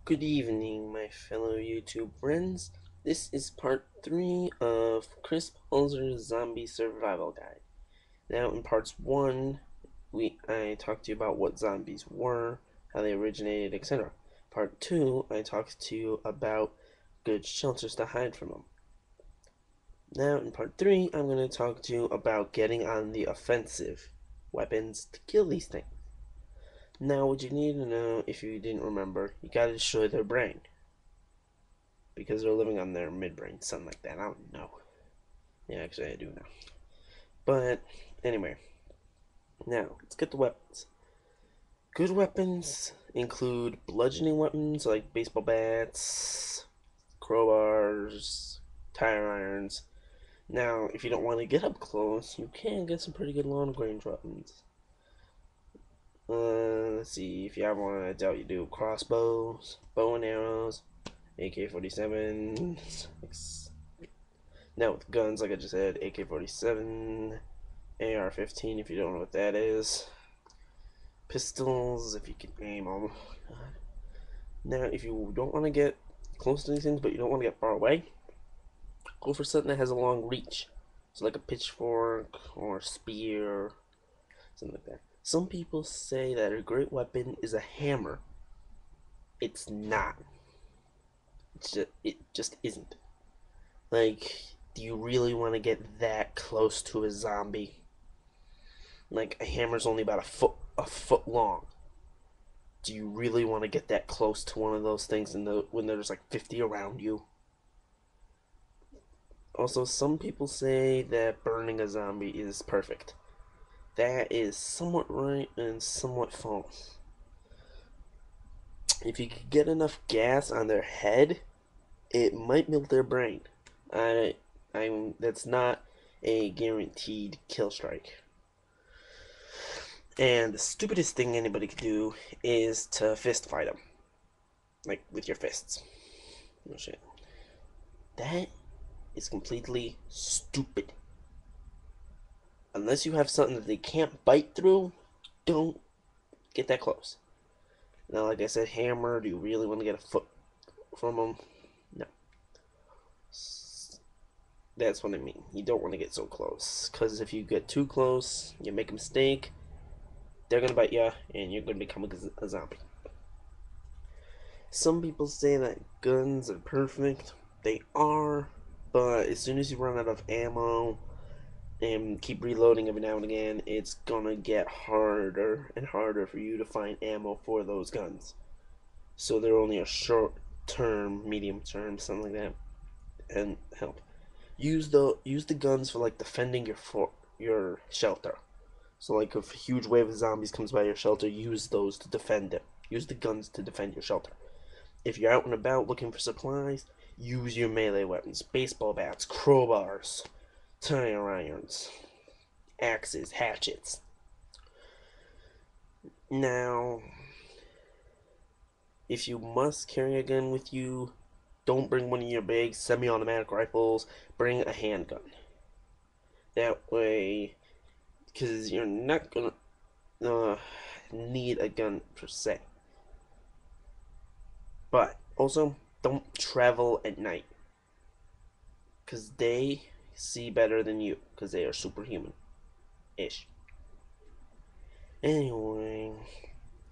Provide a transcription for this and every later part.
Good evening, my fellow YouTube friends. This is part 3 of Chris Holzer's Zombie Survival Guide. Now, in parts 1, I talked to you about what zombies were, how they originated, etc. Part 2, I talked to you about good shelters to hide from them. Now, in part 3, I'm going to talk to you about getting on the offensive, weapons to kill these things. Now, what you need to know, if you didn't remember, you gotta destroy their brain. Because they're living on their midbrain, something like that. I don't know. Yeah, actually, I do know. But, anyway. Now, let's get the weapons. Good weapons include bludgeoning weapons like baseball bats, crowbars, tire irons. Now, if you don't want to get up close, you can get some pretty good long range weapons. Let's see, if you have one, I doubt you do. Crossbows, bow and arrows, AK-47. Now with guns, like I just said, AK-47, AR-15 if you don't know what that is, pistols if you can aim. Oh god. Now, if you don't want to get close to these things, but you don't want to get far away, go for something that has a long reach. So like a pitchfork or a spear, something like that. Some people say that a great weapon is a hammer. It's not. It just isn't. Like, do you really want to get that close to a zombie? Like, a hammer's only about a foot long. Do you really want to get that close to one of those things when there's like 50 around you? Also, some people say that burning a zombie is perfect. That is somewhat right and somewhat false. If you could get enough gas on their head, it might melt their brain. That's not a guaranteed kill strike. And the stupidest thing anybody could do is to fist fight them. Like, with your fists. No shit. That is completely stupid. Unless you have something that they can't bite through, don't get that close. Now, like I said, hammer, do you really want to get a foot from them? No. That's what I mean. You don't want to get so close. Because if you get too close, you make a mistake, they're going to bite you, and you're going to become a zombie. Some people say that guns are perfect. They are, but as soon as you run out of ammo and keep reloading every now and again, it's gonna get harder and harder for you to find ammo for those guns. So they're only a short term, medium term, something like that. And help. Use the guns for like defending your shelter. So like if a huge wave of zombies comes by your shelter, use those to defend it. Use the guns to defend your shelter. If you're out and about looking for supplies, use your melee weapons. Baseball bats, crowbars, tire irons, axes, hatchets. Now, if you must carry a gun with you, don't bring one of your big semi-automatic rifles. Bring a handgun. That way, because you're not gonna need a gun per se. But also, don't travel at night, because they see better than you, because they are superhuman-ish. Anyway,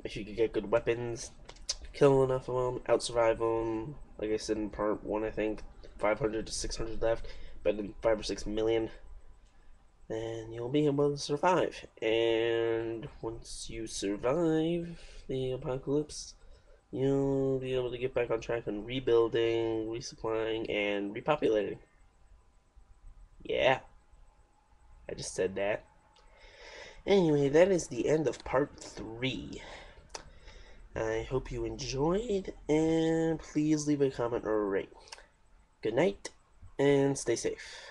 if you could get good weapons, kill enough of them, outsurvive them, like I said in part 1, I think, 500 to 600 left, better than 5 or 6 million, then you'll be able to survive. And once you survive the apocalypse, you'll be able to get back on track on rebuilding, resupplying, and repopulating. Yeah, I just said that. Anyway, that is the end of part 3. I hope you enjoyed, and please leave a comment or a rate. Good night, and stay safe.